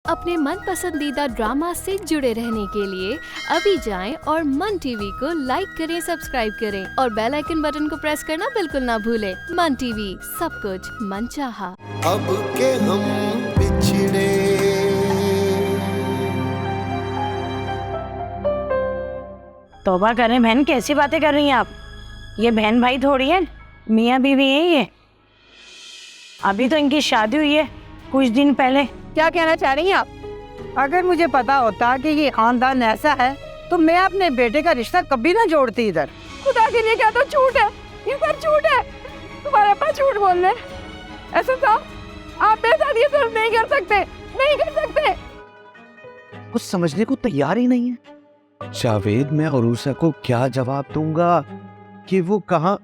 अपने मन पसंदीदा ड्रामा से जुड़े रहने के लिए अभी जाएं और मन टीवी को लाइक करें, सब्सक्राइब करें और बेल आइकन बटन को प्रेस करना बिल्कुल ना भूलें। मन टीवी, सब कुछ मनचाहा। अब के हम पिछड़े, तौबा करें बहन, कैसी बातें कर रही हैं आप? ये बहन भाई थोड़ी है, मियाँ बीवी है ये। अभी तो इनकी शादी हुई है कुछ दिन पहले। क्या कहना चाह रही हैं आप? अगर मुझे पता होता कि ये खानदान ऐसा है तो मैं अपने बेटे का रिश्ता कभी ना जोड़ती इधर। खुदा के लिए क्या तो झूठ है, ये सब झूठ है। तुम्हारे पास झूठ बोल रहे हैं। ऐसा था आप मेरे साथ ये सब नहीं कर सकते, नहीं कर सकते। कुछ समझने को तैयार ही नहीं है। जावेद, मैं अरूसा को क्या जवाब दूंगा कि वो कहाँ?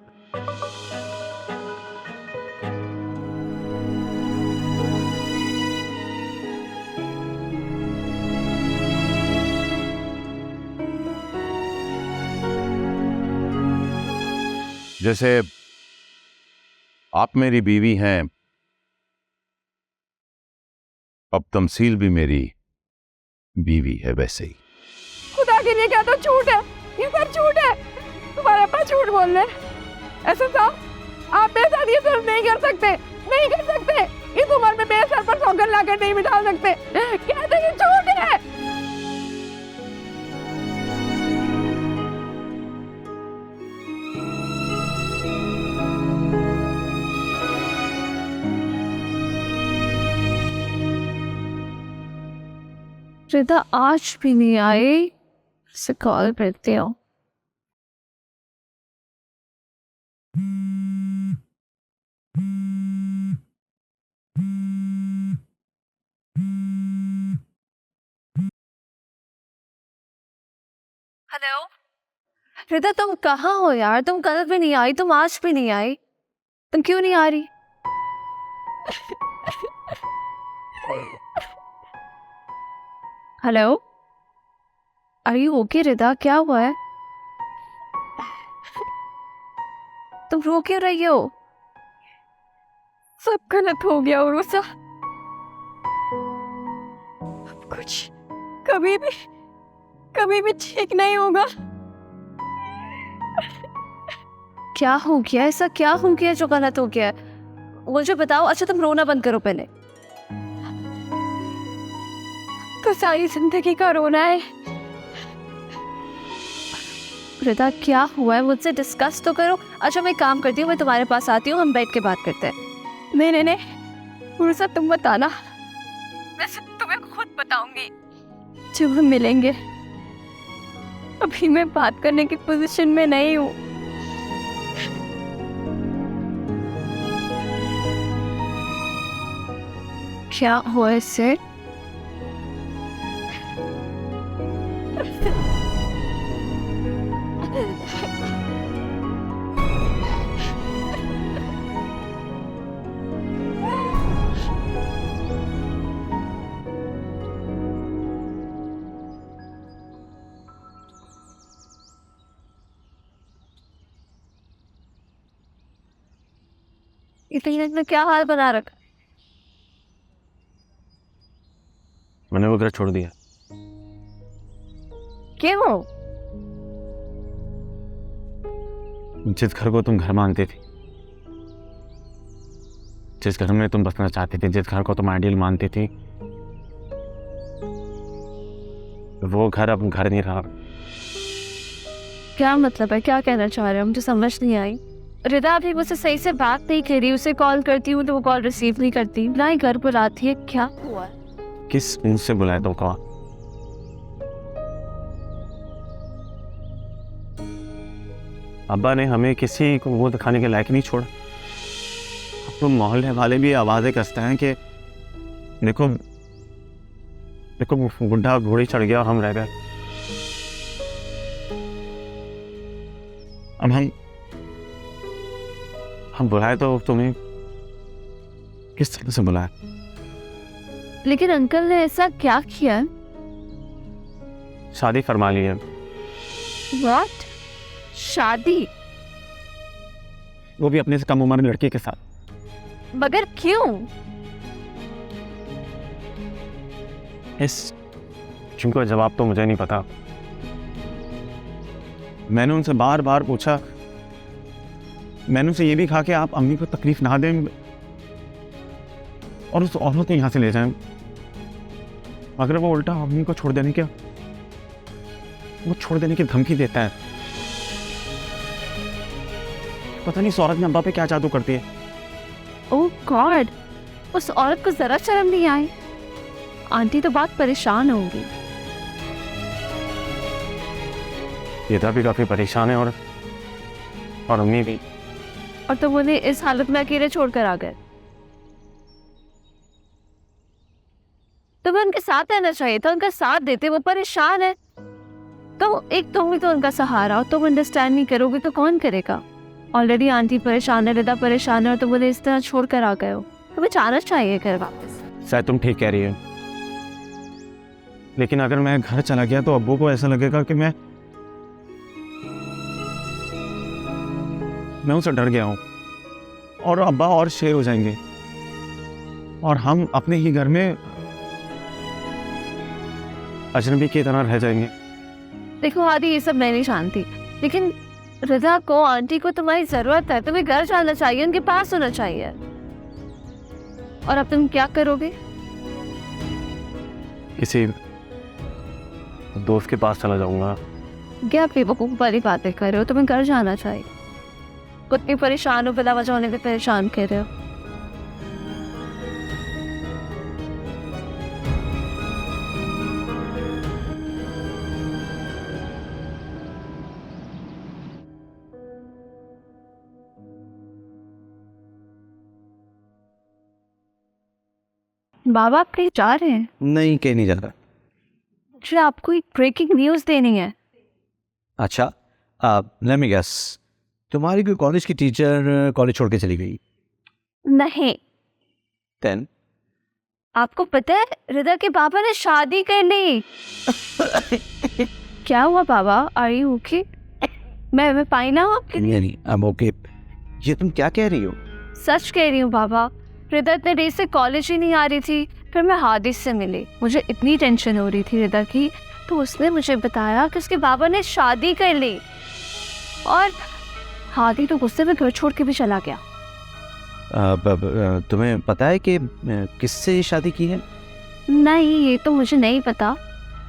जैसे आप मेरी बीवी हैं, अब तमसील भी मेरी बीवी है वैसे ही। खुदा के लिए क्या तो झूठ है, ये सब झूठ है। तुम्हारे पास झूठ बोल रहे हैं। ऐसा था आप मेरे साथ ये सब नहीं कर सकते, नहीं कर सकते। इस उम्र में मेरे सर पर सौगंध लाकर नहीं बिठा सकते। कहते ये झूठ है। रिदा आज भी नहीं आई, से कॉल करती हूँ। हेलो रिदा, तुम कहाँ हो यार? तुम कल भी नहीं आई, तुम आज भी नहीं आई, तुम क्यों नहीं आ रही? Hello, are you okay Rida? क्या हुआ है? तुम रो क्यों रही हो? सब गलत हो गया उरुसा। अब कुछ कभी भी ठीक नहीं होगा। क्या हो गया? ऐसा क्या हो गया जो गलत हो गया? मुझे बताओ। अच्छा तुम रोना बंद करो पहले। तो सारी जिंदगी का रोना है। रिदा क्या हुआ है? मुझसे डिस्कस तो करो। अच्छा मैं काम करती हूँ, मैं तुम्हारे पास आती हूँ, हम बैठ के बात करते हैं। नहीं उरुसा, तुम बताना, मैं सब तुम्हें खुद बताऊंगी जब हम मिलेंगे। अभी मैं बात करने की पोजीशन में नहीं हूँ। क्या हुआ इससे? इतनी देर में क्या हाल बना रखा? मैंने वो घर छोड़ दिया। क्यों? जिस घर को तुम घर मानती थी, जिस घर में तुम बसना चाहती थी, जिस घर को तुम आइडियल मानती थी, वो घर अब घर नहीं रहा। क्या मतलब है? क्या कहना चाह रहे हो? मुझे समझ नहीं आई। रिदा अभी मुझसे सही से बात नहीं करी, उसे कॉल करती हूँ तो वो कॉल रिसीव नहीं करती, ना ही घर पर आती है। क्या हुआ? किस मुंह से बुलाया तुमको? अब्बा ने हमें किसी को मुंह दिखाने के लायक नहीं छोड़ा। अब तो मोहल्ले वाले भी आवाजें कसते हैं कि देखो देखो बुढ़ा घोड़ी चढ़ गया और हम रह गए। अब हम बुलाए तो तुम्हें किस तरह से बुलाए? लेकिन अंकल ने ऐसा क्या किया? शादी फरमा ली है। What? शादी? वो भी अपने से कम उम्र लड़के के साथ। मगर क्यों? इस जिनको जवाब तो मुझे नहीं पता। मैंने उनसे बार बार पूछा, मैंने उनसे ये भी कहा कि आप अम्मी को तकलीफ ना दें और उस औरत को यहाँ से ले जाएं, मगर वो उल्टा अम्मी को छोड़ देने की धमकी देता है। पता नहीं इस औरत ने अब्बा पे क्या जादू करती है। ओह गॉड, उस औरत को जरा शर्म नहीं आई। आंटी तो बहुत परेशान होंगी। बेटा भी काफी परेशान है और अम्मी भी। और तुम उन्हें इस हालत में अकेले छोड़कर आ गए। तुम्हें उनके साथ रहना चाहिए था, उनका साथ देते। वो परेशान है तो तुम भी तो उनका सहारा हो। तुम अंडरस्टैंड नहीं करोगे तो कौन करेगा। ऑलरेडी आंटी परेशान है, रिदा परेशान है और तुम उन्हें इस तरह छोड़ कर आ गए हो। तुम्हें जाना चाहिए घर वापस। शायद तुम ठीक कह रही हो, लेकिन अगर मैं घर चला गया तो अब्बू को ऐसा लगेगा कि मैं उनसे डर गया हूं और अब्बा और शेर हो जाएंगे और हम अपने ही घर में अजनबी की तरह रह जाएंगे। देखो आदि, ये सब मैं नहीं जानती, लेकिन रिदा को, आंटी को तुम्हारी जरूरत है। तुम्हें घर जाना चाहिए, उनके पास होना चाहिए। और अब तुम क्या करोगे? किसी दोस्त के पास चला जाऊंगा। क्या बेवकूफ वाली बातें कर रहे हो? तुम्हें घर जाना चाहिए। कितनी परेशान हो, बिला वजह होने पे परेशान कर रहे हो। बाबा आप कहीं जा रहे हैं? नहीं, कहीं नहीं जा रहा। मुझे आपको एक ब्रेकिंग न्यूज़ देनी है। अच्छा, लेट मी गेस, तुम्हारी कोई कॉलेज की टीचर कॉलेज छोड़ के चली गई? नहीं। देन आपको पता है रिदा के पापा ने शादी कर ली। क्या हुआ बाबा? Are you okay? मैं पाई ना आपके लिए? नहीं, आई एम ओके। ये तुम क्या कह रही हो? सच कह रही हूँ बाबा। रिदा इतने देर से कॉलेज ही नहीं आ रही थी, फिर मैं हादिस से मिली। मुझे इतनी टेंशन हो रही थी रिदा की, तो उसने मुझे बताया कि उसके बाबा ने शादी कर ली। और हादी तो गुस्से में घर छोड़ के भी चला गया। तुम्हें पता है कि किससे शादी की है? नहीं, ये तो मुझे नहीं पता।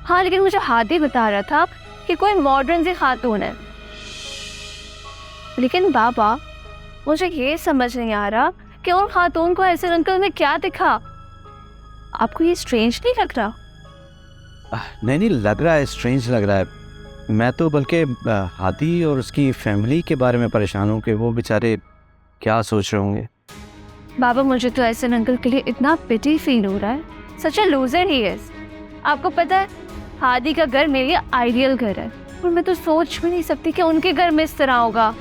हाँ, लेकिन मुझे हादी बता रहा था कि कोई मॉडर्न सी खातून है। लेकिन बाबा, मुझे ये समझ नहीं आ रहा कि उन खातून को ऐसे अंकल में क्या दिखा। आपको ये स्ट्रेंज नहीं लग रहा? नहीं, लग रहा है, स्ट्रेंज लग रहा है। मैं तो बल्कि हादी और उसकी फैमिली के बारे में परेशान हूँ कि वो बेचारे क्या सोच रहे होंगे। बाबा, मुझे तो ऐसे अंकल के लिए इतना पिटी फील हो रहा है। सच अ लूजर ही इज। आपको पता है, हादी का घर मेरे लिए आइडियल घर है और मैं तो सोच भी नहीं सकती कि उनके घर में इस तरह होगा।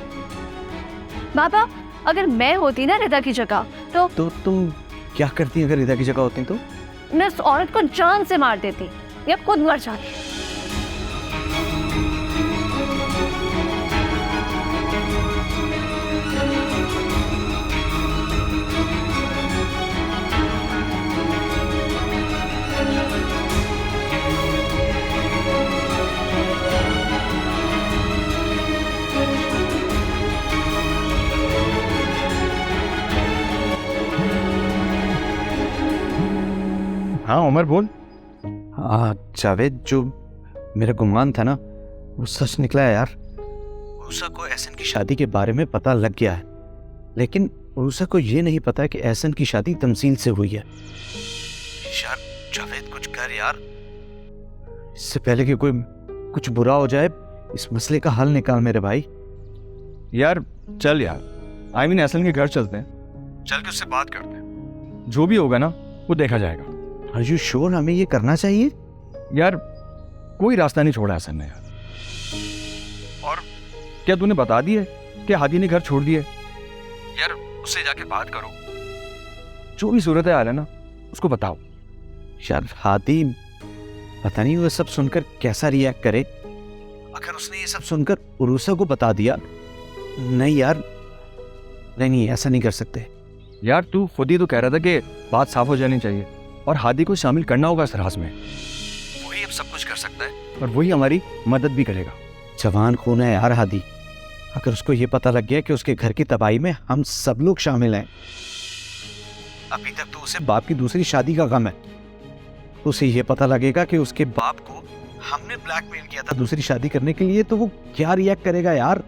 बाबा, अगर मैं होती ना रिदा की जगह तो तुम क्या करती अगर रिदा की जगह होती तो? मैं उस औरत को जान से मार देती या खुद मर जाती। हाँ उमर बोल। हाँ जावेद, जो मेरा गुमान था ना वो सच निकला है यार। उषा को एहसन की शादी के बारे में पता लग गया है, लेकिन उषा को ये नहीं पता कि एहसन की शादी तमसील से हुई है। यार जावेद कुछ कर यार, इससे पहले कि कोई कुछ बुरा हो जाए, इस मसले का हल निकाल मेरे भाई। यार चल यार, आई मीन एहसन के घर चलते हैं, चल के उससे बात करते हैं। जो भी होगा ना वो देखा जाएगा। आर यू श्योर हमें ये करना चाहिए? यार कोई रास्ता नहीं छोड़ा एहसन ने यार। और क्या तूने बता दिया कि हादी ने घर छोड़ दिए? यार उससे जाके बात करो, जो भी सूरत हाल है ना उसको बताओ। यार हादी पता नहीं वो सब सुनकर कैसा रिएक्ट करे। अगर उसने ये सब सुनकर उरूसा को बता दिया, नहीं यार, नहीं ऐसा नहीं कर सकते। यार तू खुद ही तो कह रहा था कि बात साफ हो जानी चाहिए। और हादी को शामिल करना होगा इस राज में। वही अब सब कुछ कर सकता है और वही हमारी मदद भी करेगा। जवान खून है यार हादी। अगर उसको ये पता लग गया कि उसके घर की तबाही में हम सब लोग शामिल हैं, अभी तक तो उसे बाप की दूसरी शादी का गम है। उसे ये पता लगेगा कि उसके बाप को हमने ब्लैकमेल किया था दूसरी शादी करने के लिए, तो वो क्या रिएक्ट करेगा यार।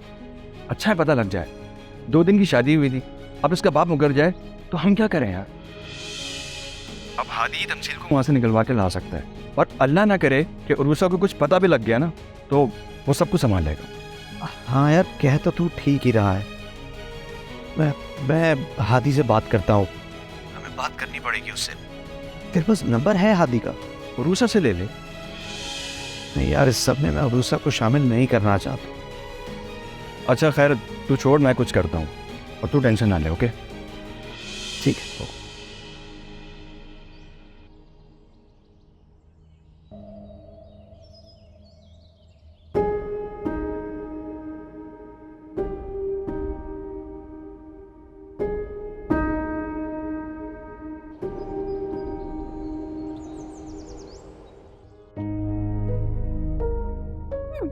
अच्छा है पता लग जाए। 2 दिन की शादी हुई थी, अब इसका बाप मुकर जाए तो हम क्या करें यार। अब हादी ही तमसील को वहां से निकलवा के ला सकता है, और अल्लाह ना करे कि उर्वसा को कुछ पता भी लग गया ना, तो वो सब कुछ संभाल लेगा। हाँ यार, कह तो तू ठीक ही रहा है। मैं हादी से बात करता हूँ, हमें बात करनी पड़ेगी उससे। तेरे पास नंबर है हादी का? उर्वसा से ले ले। नहीं यार, इस सब में मैं उर्वसा को शामिल नहीं करना चाहता। अच्छा खैर, तू छोड़, मैं कुछ करता हूँ और तू टेंशन ना ले। ओके ठीक है।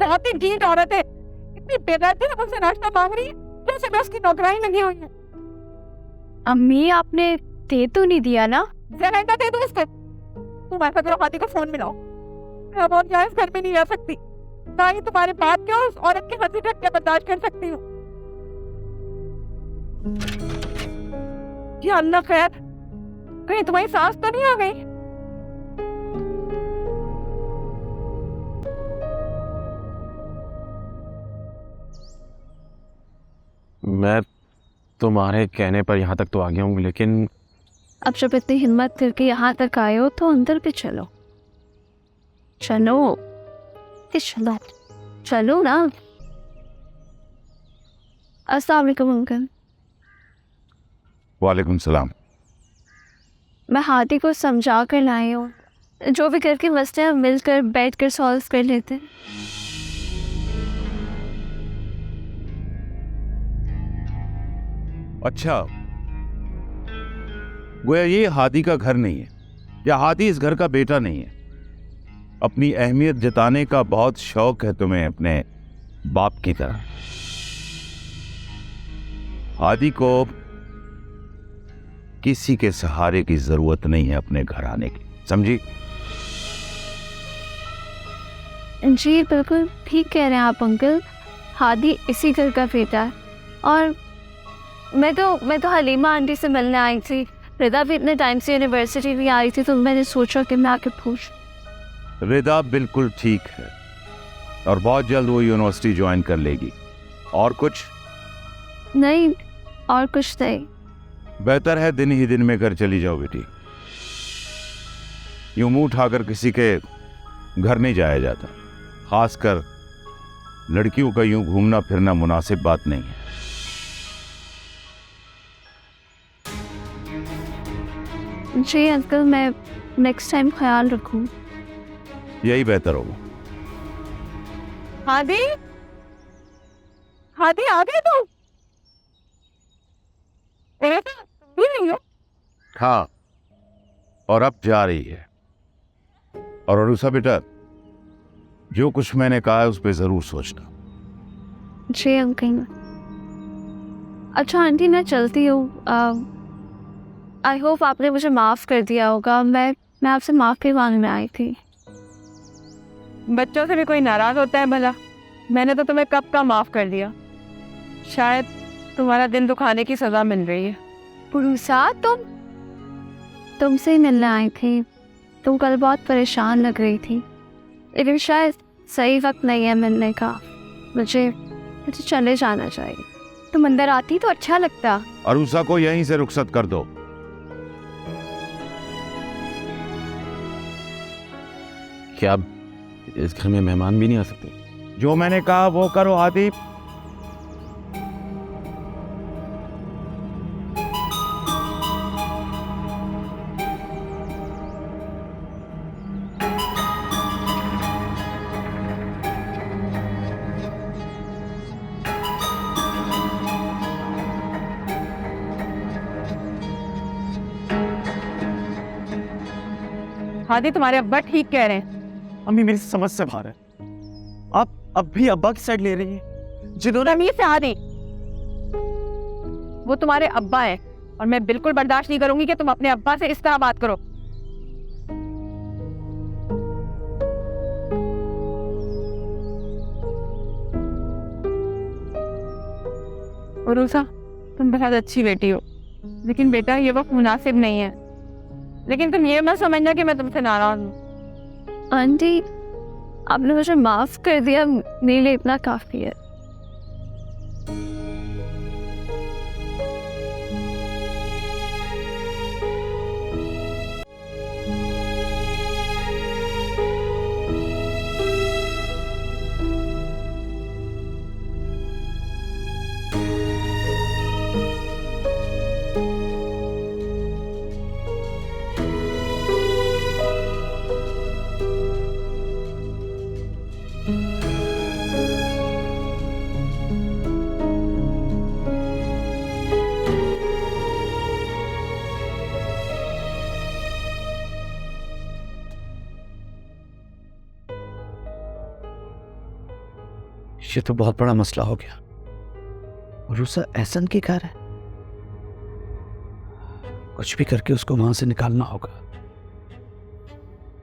बहुत ही ढीठ औरत है, इतनी बेदर्दी से मुझसे नाश्ता मांग रही है जैसे मैं उसकी नौकरानी लगी हुई है। अम्मी आपने दे तो नहीं दिया ना? जरा दे दो इसको। तुम ऐसा करो, हादी को फोन मिलाओ। मैं अब और क्या इस घर में नहीं रह सकती, ना ही तुम्हारे बाप के और उस औरत के हंसी ठट्टे बर्दाश्त कर सकती हूँ। या अल्लाह खैर, कहीं तुम्हारी सांस तो नहीं आ गई? मैं तुम्हारे कहने पर यहाँ तक तो आ गया हूँ, लेकिन अब जब इतनी हिम्मत करके यहाँ तक आए हो तो अंदर भी चलो। चलो चलो चलो ना। अस्सलाम वालेकुम अंकल। वालेकुम सलाम। मैं हादी को समझा कर लाई हूँ, जो भी करके मसले हैं मिलकर बैठ कर सॉल्व कर लेते हैं। अच्छा, गोया ये हादी का घर नहीं है, या हादी इस घर का बेटा नहीं है। अपनी अहमियत जताने का बहुत शौक है तुम्हें अपने बाप की तरह। हादी को किसी के सहारे की जरूरत नहीं है अपने घर आने की, समझी? जी बिल्कुल ठीक कह रहे हैं आप अंकल। हादी इसी घर का बेटा है। और मैं तो हलीमा आंटी से मिलने आई थी। रिदा भी इतने टाइम से यूनिवर्सिटी भी आ रही थी, तो मैंने सोचा कि मैं आके पूछ। रिदा बिल्कुल ठीक है, और बहुत जल्द वो यूनिवर्सिटी ज्वाइन कर लेगी। और कुछ नहीं, और कुछ नहीं। बेहतर है दिन ही दिन में घर चली जाओ बेटी। यूं मुंह उठाकर किसी के घर नहीं जाया जाता, खासकर लड़कियों का यूं घूमना फिरना मुनासिब बात नहीं है। जी अंकल, मैं नेक्स्ट टाइम ख्याल रखूँ। यही बेहतर होगा। हादी, हादी आ गए तुम? तुम भी नहीं हो? हाँ, और अब जा रही है। और अरुषा बेटा, जो कुछ मैंने कहा है उस पर जरूर सोचना। जी अंकल। अच्छा आंटी, मैं चलती हूँ। आई होप आपने मुझे माफ़ कर दिया होगा। मैं आपसे माफ़ी मांगने आई थी। बच्चों से भी कोई नाराज होता है भला? मैंने तो तुम्हें कब का माफ कर दिया। शायद तुम्हारा दिल दुखाने की सजा मिल रही है। पुरुषा, तुमसे ही मिलने आई थी। तुम कल बहुत परेशान लग रही थी, लेकिन शायद सही वक्त नहीं है मिलने का। मुझे चले जाना चाहिए। तुम अंदर आती तो अच्छा लगता। अरुषा को यहीं से रुखसत कर दो। क्या अब इस घर में मेहमान भी नहीं आ सकते? जो मैंने कहा वो करो हादी। हादी तुम्हारे अब्बा ठीक कह रहे हैं। अम्मी मेरी समझ से बाहर है। आप अब भी अब्बा की साइड ले रही हैं जिन्होंने तमीज से हादी, वो तुम्हारे अब्बा है और मैं बिल्कुल बर्दाश्त नहीं करूंगी कि तुम अपने अब्बा से इस तरह बात करो। उरूसा, तुम बहुत अच्छी बेटी हो, लेकिन बेटा ये वक्त मुनासिब नहीं है। लेकिन तुम ये मत समझना कि मैं तुमसे नाराज हूँ। आंटी, आपने मुझे माफ कर दिया, मेरे लिए इतना काफी है। ये तो बहुत बड़ा मसला हो गया। रूसा एहसन की घर है, कुछ भी करके उसको वहां से निकालना होगा।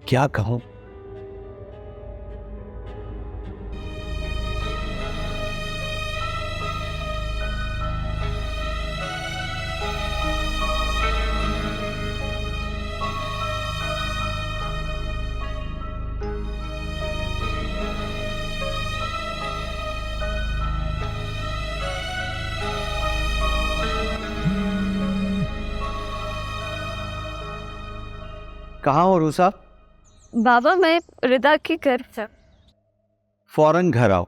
क्या कहूं? कहाँ हो रूसा? बाबा, मैं रिदा के घर से। फौरन घर आओ।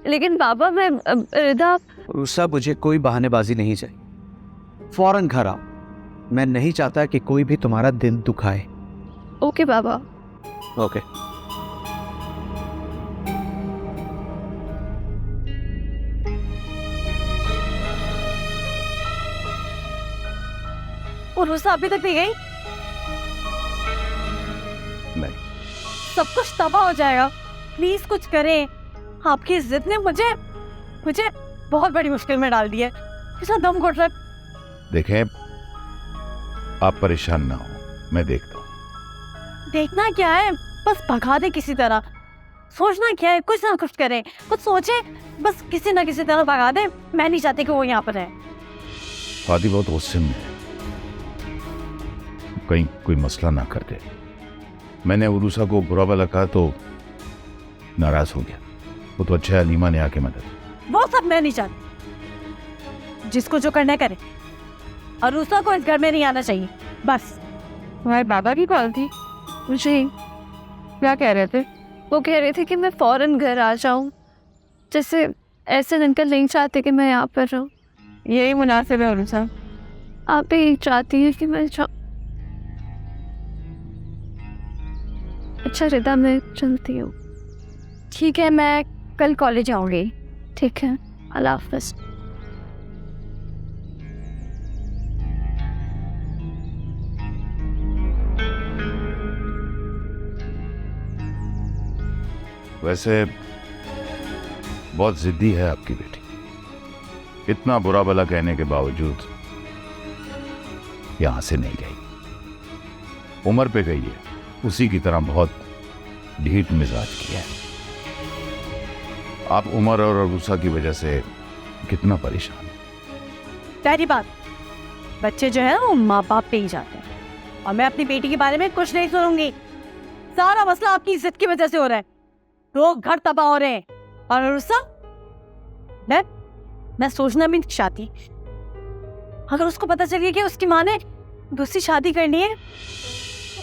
लेकिन बाबा, मैं रिदा। रूसा, मुझे कोई बहानेबाजी नहीं चाहिए। फौरन घर आओ। मैं नहीं चाहता कि कोई भी तुम्हारा दिल दुखाए। ओके बाबा। ओके। उरूसा अभी तक नहीं गई? नहीं। सब कुछ तबाह हो जाएगा, प्लीज कुछ करें। आपकी जिद ने मुझे बहुत बड़ी मुश्किल में डाल दिया है। ऐसा दम घुट रहा। देखें, आप परेशान ना हो, मैं देखता हूँ। देखना क्या है, बस भगा दे किसी तरह। सोचना क्या है, कुछ ना कुछ करें, कुछ सोचे, बस किसी ना किसी तरह भगा दे। मैं नहीं चाहती कि वो यहाँ पर है। हादी बहुत गुस्से में है, कहीं कोई मसला ना कर दे। मैंने उरूसा को बुरा भला कहा तो नाराज हो गया। वो तो अच्छा है, अलीमा ने आके मदद। वो सब मैं नहीं चाहती। जिसको जो करना है करे, और उरूसा को इस घर में नहीं आना चाहिए, बस। तुम्हारे बाबा की कॉल थी? जी। क्या कह रहे थे? वो कह रहे थे कि मैं फौरन घर आ जाऊं, जैसे ऐसे अंकल नहीं चाहते कि मैं यहाँ पर रहूं। यही मुनासिब है उरूसा। आप ही चाहती हैं कि मैं जाऊं। अच्छा रिदा, मैं चलती हूँ। ठीक है, मैं कल कॉलेज आऊंगी। ठीक है, अल्लाह हाफ़िज़। वैसे बहुत जिद्दी है आपकी बेटी। इतना बुरा भला कहने के बावजूद यहां से नहीं गई। उमर पे गई है, उसी की तरह बहुत ढीठ मिजाज की है। आप उमर और अरूसा की वजह से कितना परेशान। पहली बात, बच्चे जो है वो माँ बाप पे ही जाते हैं, और मैं अपनी बेटी के बारे में कुछ नहीं सुनूंगी। सारा मसला आपकी इज्जत की वजह से हो रहा है। लोग घर तबाह हो रहे हैं। और अरूसा, मैं सोचना भी नहीं चाहती। अगर उसको पता चल गया कि उसकी माँ ने दूसरी शादी करनी है,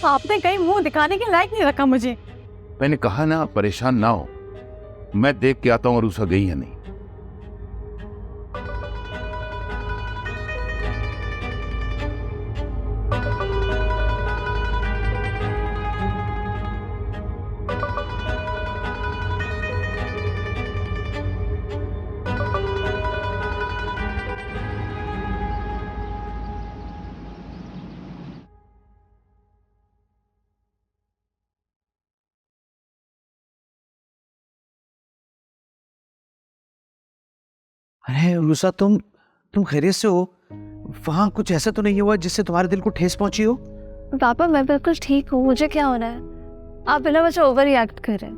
तो आपने कहीं मुंह दिखाने के लायक नहीं रखा मुझे। मैंने कहा ना, आप परेशान ना हो, मैं देख के आता हूं अरूसा गई है नहीं। अरे उषा, तुम खैरियत से हो? वहां कुछ ऐसा तो नहीं हुआ जिससे तुम्हारे दिल को ठेस पहुंची हो? पापा मैं बिल्कुल ठीक हूँ, मुझे क्या होना है? आप बिना वजह ओवर रिएक्ट कर रहे हैं।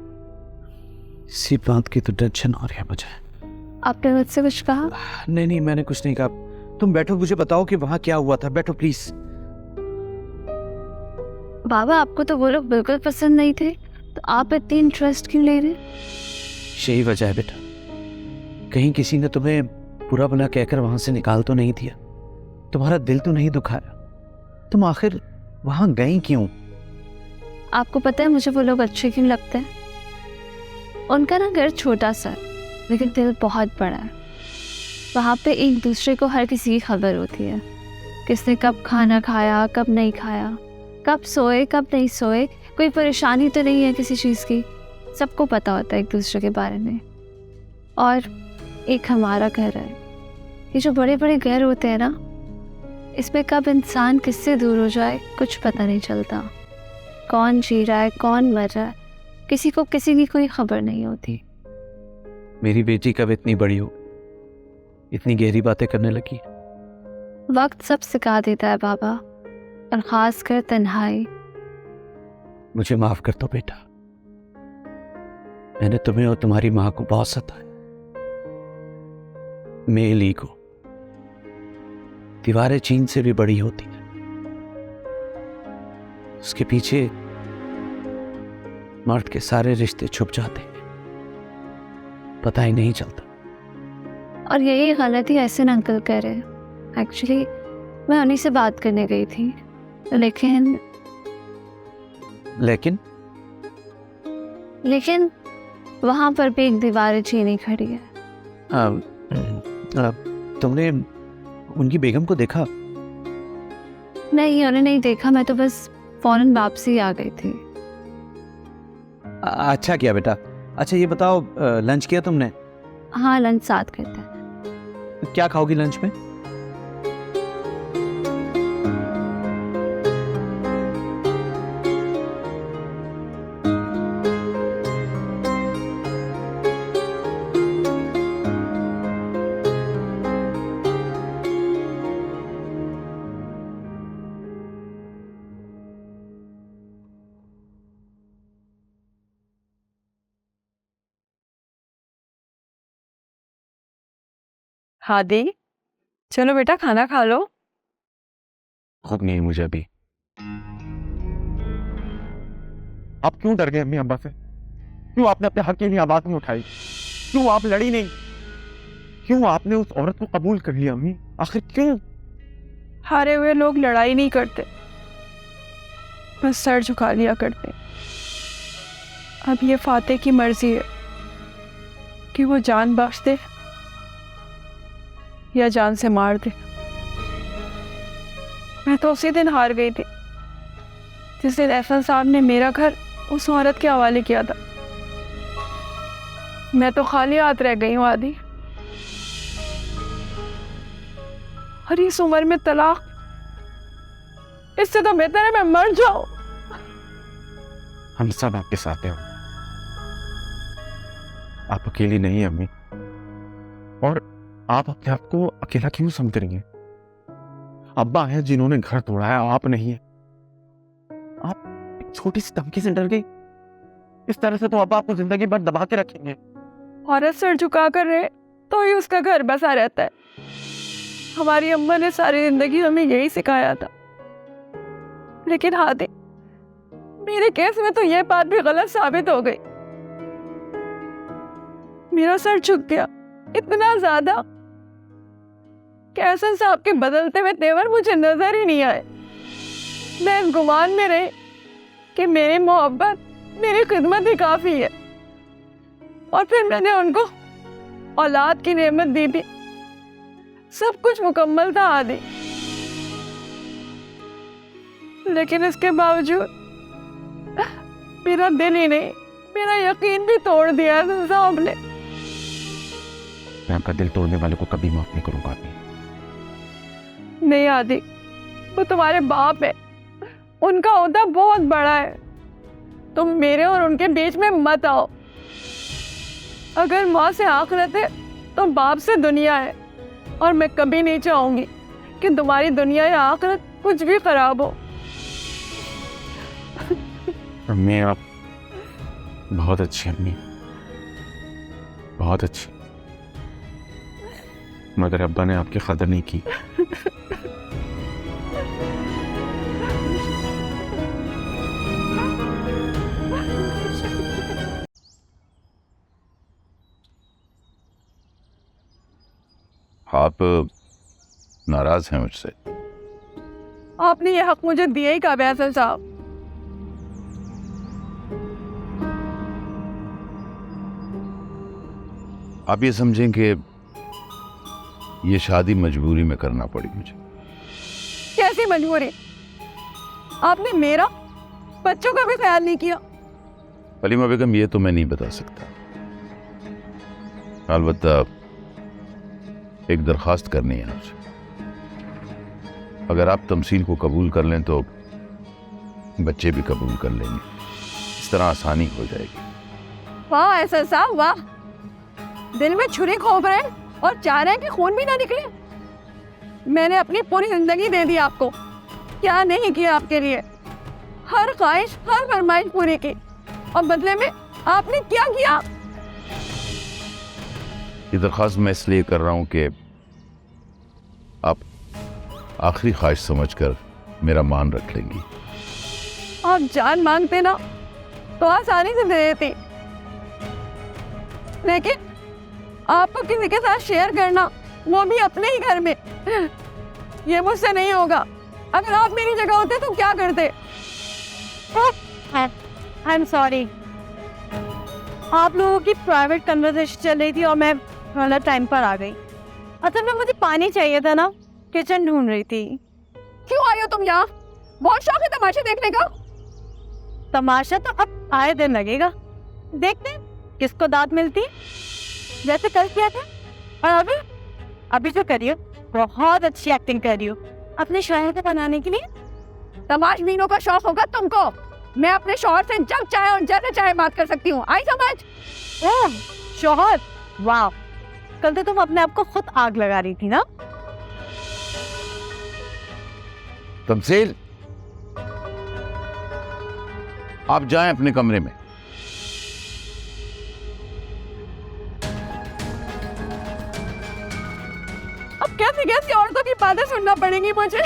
इसी बात की तो टेंशन हो रही है मुझे। आपने मुझसे कुछ कहा? नहीं, मैंने कुछ नहीं कहा। तुम बैठो, मुझे बताओ कि वहां क्या हुआ था। बैठो प्लीज। बाबा आपको तो वो लोग बिल्कुल पसंद नहीं थे, तो आप इतनी इंटरेस्ट क्यों ले रहे? यही वजह है बेटा। कहीं किसी ने तुम्हें बुरा भला कहकर वहां से निकाल तो नहीं दिया? तुम्हारा दिल तो नहीं दुखाया? तुम आखिर वहां गई क्यों? आपको पता है मुझे वो लोग अच्छे क्यों लगते हैं? उनका ना घर छोटा सा लेकिन दिल बहुत बड़ा है। वहाँ पे एक दूसरे को हर किसी की खबर होती है, किसने कब खाना खाया, कब नहीं खाया, कब सोए, कब नहीं सोए, कोई परेशानी तो नहीं है किसी चीज़ की। सबको पता होता है एक दूसरे के बारे में। और एक हमारा घर है। ये जो बड़े बड़े घर होते हैं ना, इसमें कब इंसान किससे दूर हो जाए कुछ पता नहीं चलता। कौन जी रहा है, कौन मर रहा है, किसी को किसी की कोई खबर नहीं होती। मेरी बेटी कब इतनी बड़ी हो, इतनी गहरी बातें करने लगी? वक्त सब सिखा देता है बाबा, और ख़ास कर तन्हाई। मुझे माफ कर दो बेटा। मैंने तुम्हें और तुम्हारी माँ को बहुत सताया। मेल ईगो दीवारें चीन से भी बड़ी होती है। उसके पीछे मर्द के सारे रिश्ते छुप जाते हैं, पता ही नहीं चलता। और यही गलती ऐसे न अंकल करे। एक्चुअली मैं उन्हीं से बात करने गई थी, लेकिन वहाँ पर भी एक दीवारें चीनी खड़ी है। तुमने उनकी बेगम को देखा? नहीं, उन्हें नहीं देखा। मैं तो बस फौरन वापसी आ गई थी। अच्छा किया बेटा। अच्छा ये बताओ, लंच किया तुमने? हाँ, लंच साथ करते हैं। क्या खाओगी लंच में? हादी, चलो बेटा खाना खा लो। भूख नहीं है मुझे अभी। आप क्यों डर गए अम्मी अब्बा से? क्यों आपने अपने हक के लिए आवाज नहीं उठाई? क्यों आप लड़ी नहीं? क्यों आपने उस औरत को कबूल कर लिया अम्मी? आखिर क्यों? हारे हुए लोग लड़ाई नहीं करते, बस सर झुका लिया करते। अब ये फाते की मर्जी है कि वो जान बख्श दे या जान से मार दे। मैं तो उसी दिन हार गई थी जिस दिन एहसन साहब ने मेरा घर उस औरत के हवाले किया था। मैं तो खाली हाथ रह गई हूँ आदि। और इस उम्र में तलाक, इससे तो बेहतर है मैं मर जाऊं। हम सब आपके साथ हैं। आप अकेली नहीं है अम्मी। और आप अपने आप को अकेला क्यों समझ रही हैं? अब्बा हैं जिन्होंने घर तोड़ा है, आप नहीं है। आप एक छोटी सी धमकी से डर गई। इस तरह से तो अब्बा आपको जिंदगी भर दबा के रखेंगे। औरत सर झुका कर रहे तो ही उसका घर बसा रहता है। हमारी अम्मा ने सारी जिंदगी हमें यही सिखाया था। लेकिन हादी, मेरे केस में तो यह बात भी गलत साबित हो गई। मेरा सर झुक गया इतना ज्यादा कि एहसन साहब के बदलते हुए तेवर मुझे नजर ही नहीं आए। मैं इस गुमान में रही कि मेरी मोहब्बत, मेरी खिदमत ही काफी है। और फिर मैंने उनको औलाद की नेमत दी थी। सब कुछ मुकम्मल था आदि, लेकिन इसके बावजूद मेरा दिल ही नहीं, मेरा यकीन भी तोड़ दिया है साहब ने। मैं आपका दिल तोड़ने वाले को कभी माफ नहीं करूंगा अभी। नहीं आदि, वो तुम्हारे बाप है, उनका ओहदा बहुत बड़ा है। तुम मेरे और उनके बीच में मत आओ। अगर माँ से आखिरत है तो बाप से दुनिया है, और मैं कभी नहीं चाहूंगी कि तुम्हारी दुनिया या आखिरत कुछ भी खराब हो। अम्मी आप बहुत अच्छी अम्मी, बहुत अच्छी, मगर अब्बा ने आपकी कदर नहीं की। आप नाराज हैं मुझसे? आपने ये हक मुझे दिया ही कब है फैसल साहब? आप ये समझें कि ये शादी मजबूरी में करना पड़ी मुझे। कैसी मजबूरी? आपने मेरा, बच्चों का भी ख्याल नहीं किया। हलीमा बेगम, ये तो मैं नहीं बता सकता, अलबत्ता एक दरख्वास्त करनी है आपसे। अगर आप तमसील को कबूल कर लें तो बच्चे भी कबूल कर लेंगे, इस तरह आसानी हो जाएगी। वाह ऐसा साहब वाह, दिल में छुरी घोंप रहे हैं और चाह रहे हैं कि खून भी ना निकले। मैंने अपनी पूरी जिंदगी दे दी आपको, क्या नहीं किया आपके लिए, हर ख्वाहिश हर फरमाइश पूरी की, और बदले में आपने क्या किया? ये दरख्वास्त मैं इसलिए कर रहा हूं कि आप आखिरी ख्वाहिश समझकर मेरा मान रख लेंगी। आप जान मांगते ना तो आसानी से दे देती, लेकिन आपको किसी के साथ शेयर करना, वो भी अपने ही घर में, ये मुझसे नहीं होगा। अगर आप मेरी जगह होते तो क्या करते? आई एम सॉरी, आप लोगों की प्राइवेट कन्वर्सेशन चल रही थी और मैं गलत टाइम पर आ गई। असल में मुझे पानी चाहिए था ना, किचन ढूंढ रही थी। क्यों आई हो तुम यहाँ? बहुत शौक है तमाशे देखने का? तमाशा तो अब आए दिन लगेगा, देखते हैं किसको दाद मिलती, जैसे कल किया था। और अभी जो करी हो, बहुत अच्छी एक्टिंग कर रही हो अपने शौहर को बनाने के लिए। तमाशबीनों का शौक होगा तुमको, मैं अपने शौहर से जब चाहे और जैसे चाहे बात कर सकती हूँ, आई समझ? शौहर, वाह, कल तो तुम अपने आप को खुद आग लगा रही थी ना। तमसील, आप जाएं अपने कमरे में। अब कैसी कैसी औरतों की बातें सुनना पड़ेंगी मुझे।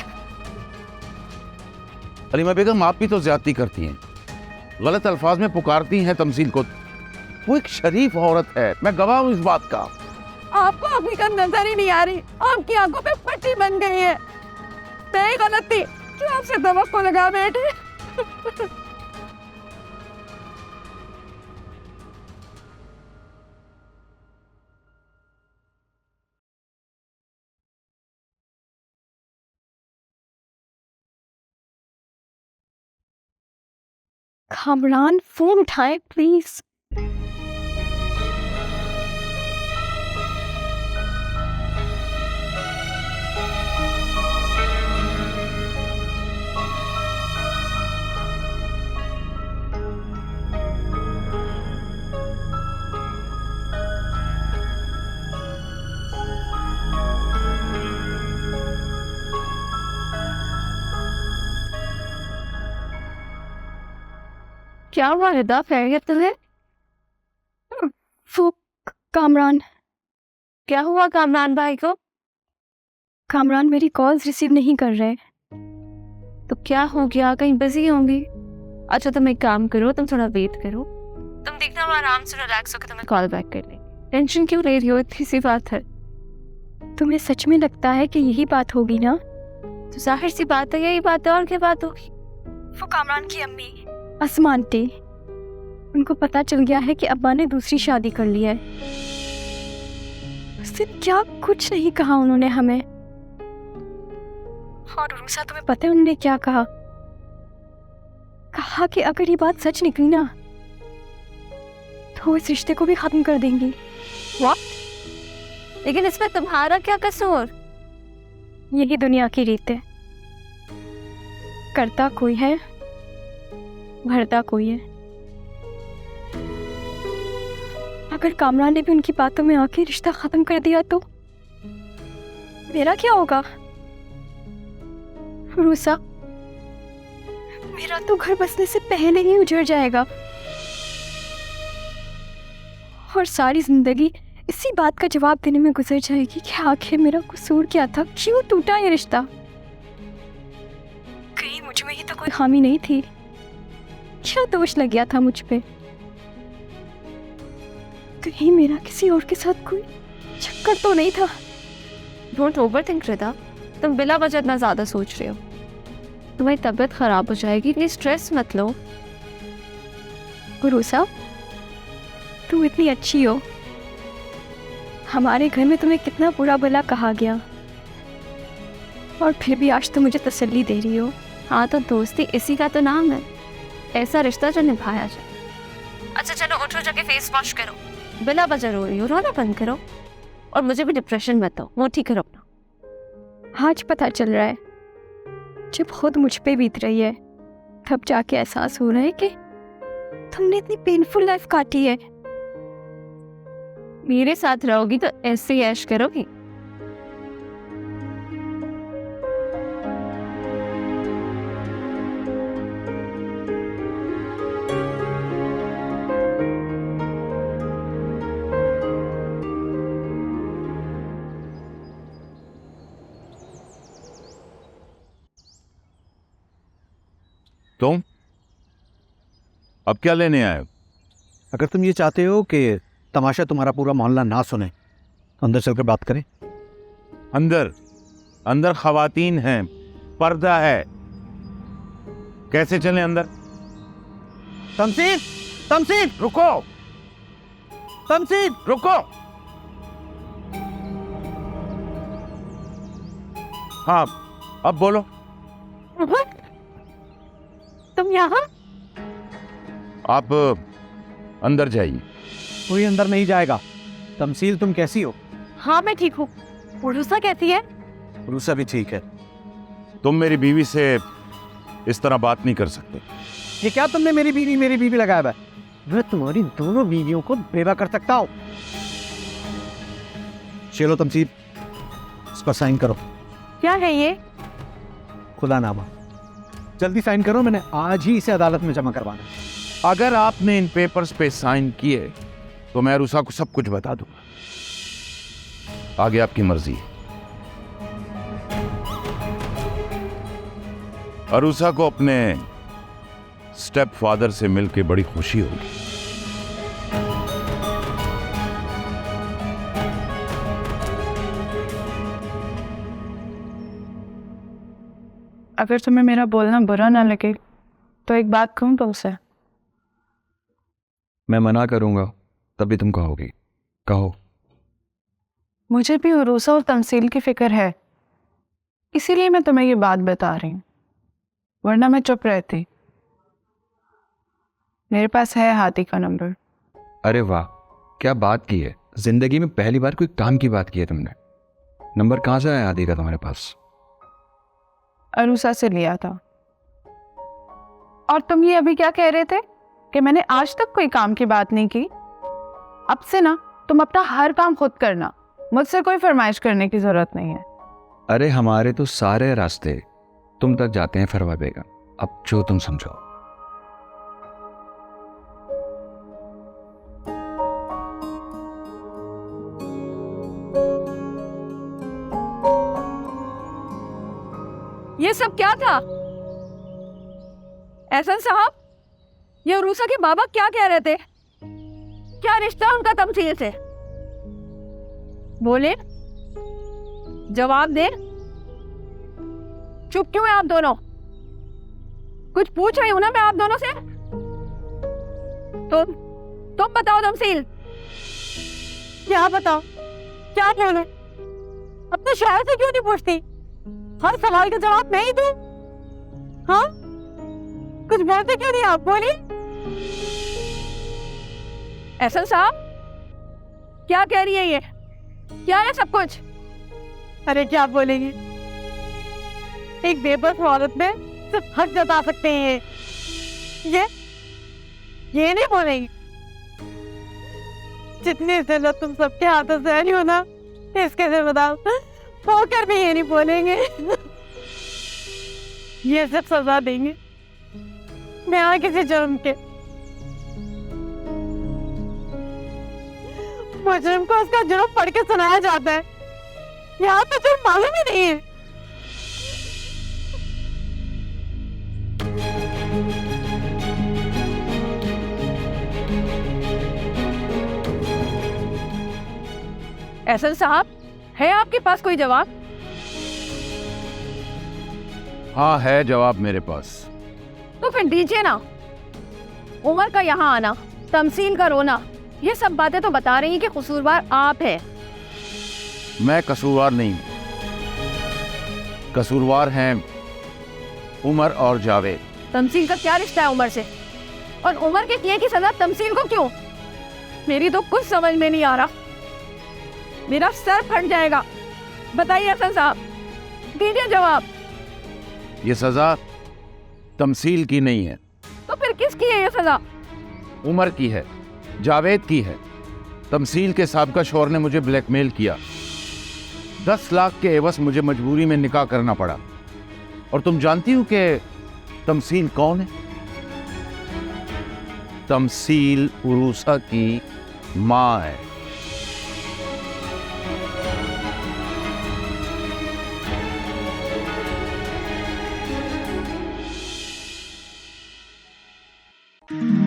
हलीमा बेगम, आप भी तो ज्यादती करती हैं, गलत अल्फाज में पुकारती हैं तमसील को। वो एक शरीफ औरत है, मैं गवाह हूं इस बात का। आपको हकीकत नजर ही नहीं आ रही, आपकी आंखों पे पट्टी बन गई है। मैं ही गलत थी जो आपसे तवक्को लगा बैठे। कामरान, फोन उठाए प्लीज। क्या हुआ रिदा, खैरियत है? वो कामरान। क्या हुआ कामरान भाई को? कामरान मेरी कॉल्स रिसीव नहीं कर रहे। तो क्या हो गया, कहीं बिजी होंगी? अच्छा तुम एक काम करो, तुम थोड़ा वेट करो, तुम देखना मैं आराम से रिलैक्स होकर तुम्हें कॉल बैक कर लेंगे। टेंशन क्यों ले रही हो, इतनी सी बात है। तुम्हें सच में लगता है कि यही बात होगी ना? तो जाहिर सी बात है यही बात है, और क्या बात होगी? वो कामरान की अम्मी अस्मा आंटी, उनको पता चल गया है कि अब्बा ने दूसरी शादी कर ली है। उस दिन क्या कुछ नहीं कहा उन्होंने हमें। और रूसा, तुम्हें पता है उन्होंने क्या कहा? कहा कि अगर ये बात सच निकली ना तो वो इस रिश्ते को भी खत्म कर देंगी। लेकिन इसमें तुम्हारा क्या कसूर? यही दुनिया की रीत है, करता कोई है भरता कोई है। अगर कामरान ने भी उनकी बातों में आके रिश्ता खत्म कर दिया तो मेरा क्या होगा? रूसा, मेरा तो घर बसने से पहले ही उजड़ जाएगा और सारी जिंदगी इसी बात का जवाब देने में गुजर जाएगी कि आखिर मेरा कसूर क्या था, क्यों टूटा ये रिश्ता? कहीं मुझ में ही तो कोई खामी नहीं थी, क्या दोष लग गया था मुझ पे? कहीं मेरा किसी और के साथ कोई चक्कर तो नहीं था? डोंट ओवरथिंक रिदा, तुम बिला वजह इतना ज्यादा सोच रहे हो। तुम्हारी तबीयत खराब हो जाएगी, इतनी स्ट्रेस मत लो। गुरुसा, तुम इतनी अच्छी हो, हमारे घर में तुम्हें कितना बुरा भला कहा गया और फिर भी आज तुम मुझे तसल्ली दे रही हो। हाँ तो दोस्ती इसी का तो नाम है, ऐसा रिश्ता जो निभाया जाए। अच्छा चलो उठो, जाके फेस वॉश करो, बिला वजह रो रही हो, रोना बंद करो और मुझे भी डिप्रेशन मत दो, वो ठीक करो अपना। आज पता चल रहा है, जब खुद मुझ पे बीत रही है तब जाके एहसास हो रहा है कि तुमने इतनी पेनफुल लाइफ काटी है। मेरे साथ रहोगी तो ऐसे ही ऐश करोगी। तुम अब क्या लेने आए हो? अगर तुम ये चाहते हो कि तमाशा तुम्हारा पूरा मोहल्ला ना सुने तो अंदर चलकर बात करें। अंदर अंदर खवातीन हैं, पर्दा है, कैसे चलें अंदर? तमसीन, तमसीन, रुको, तमसीन, रुको। हाँ अब बोलो। तुम यहाँ? आप अंदर जाइए। कोई अंदर नहीं जाएगा। तमसील, तुम कैसी हो? हाँ मैं ठीक हूँ। उर्सा कैसी है? रूसा भी ठीक है। तुम मेरी बीवी से इस तरह बात नहीं कर सकते। ये क्या तुमने मेरी बीवी लगाया है? मैं तुम्हारी दोनों बीवियों को बेवा कर सकता हूँ। चलो तमसील, इस पर साइन करो। क्या है ये? खुदानामा। जल्दी साइन करो, मैंने आज ही इसे अदालत में जमा करवाना है। अगर आपने इन पेपर्स पे साइन किए तो मैं अरूसा को सब कुछ बता दूंगा। आगे आपकी मर्जी है। अरूसा को अपने स्टेप फादर से मिलकर बड़ी खुशी होगी। अगर तुम्हें मेरा बोलना बुरा ना लगे तो एक बात कहूं तुमसे। मैं मना करूंगा तभी तुम कहोगी, कहो। मुझे भी उरूसा और तमसील की फिक्र है, इसीलिए मैं तुम्हें ये बात बता रही हूँ, वरना मैं चुप रहती। मेरे पास है हाथी का नंबर। अरे वाह, क्या बात की है। जिंदगी में पहली बार कोई काम की बात की है तुमने। नंबर कहाँ से आया हाथी का तुम्हारे पास? अरूसा से लिया था। और तुम ये अभी क्या कह रहे थे कि मैंने आज तक कोई काम की बात नहीं की? अब से ना तुम अपना हर काम खुद करना, मुझसे कोई फरमाइश करने की जरूरत नहीं है। अरे हमारे तो सारे रास्ते तुम तक जाते हैं फरवा बेगम, अब जो तुम समझो। ये सब क्या था? एहसन साहब, ये उरूसा के बाबा क्या कह रहे थे? क्या रिश्ता उनका तमसील से? बोले, जवाब दे। चुप क्यों है आप दोनों? कुछ पूछ रही हूं ना मैं आप दोनों से। तुम बताओ तमसील। क्या बताओ? क्या कहना? अपने शहर से क्यों नहीं पूछती? हर सवाल का जवाब मैं ही दूं? हाँ, कुछ बोलते क्यों नहीं आप? बोली। एहसन साहब, क्या कह रही है ये? क्या है सब कुछ? अरे क्या बोलेंगे? एक बेबस औरत में सिर्फ हक जता सकते हैं ये नहीं बोलेंगे। जितनी जिल्लत तुम सबके हाथों से नहीं हो ना, इसके जिम्मेदार होकर भी ये नहीं बोलेंगे। ये सब सजा देंगे बिना किसी जुर्म के। मुजरिम को उसका जुर्म पढ़ के सुनाया जाता है, यहाँ तो जुर्म मालूम ही नहीं है। एहसन साहब, है आपके पास कोई जवाब? हाँ है जवाब मेरे पास। तो फिर दीजिए ना। उमर का यहाँ आना, तमसील का रोना, ये सब बातें तो बता रही हैं कि कसूरवार आप हैं। मैं कसूरवार नहीं हूं। कसूरवार हैं उमर और जावेद। तमसील का क्या रिश्ता है उमर से? और उमर के किए की सजा तमसील को क्यों? मेरी तो कुछ समझ में नहीं आ रहा, मेरा सर फट जाएगा। बताइए हसन साहब, दीजिए जवाब। ये सजा तमसील की नहीं है। तो फिर किसकी है ये सजा? उमर की है, जावेद की है। तमसील के साबका शौहर ने मुझे ब्लैकमेल किया, 10 लाख के एवज मुझे मजबूरी में निकाह करना पड़ा। और तुम जानती हो कि तमसील कौन है? तमसील उरूसा की माँ है। Mm-hmm.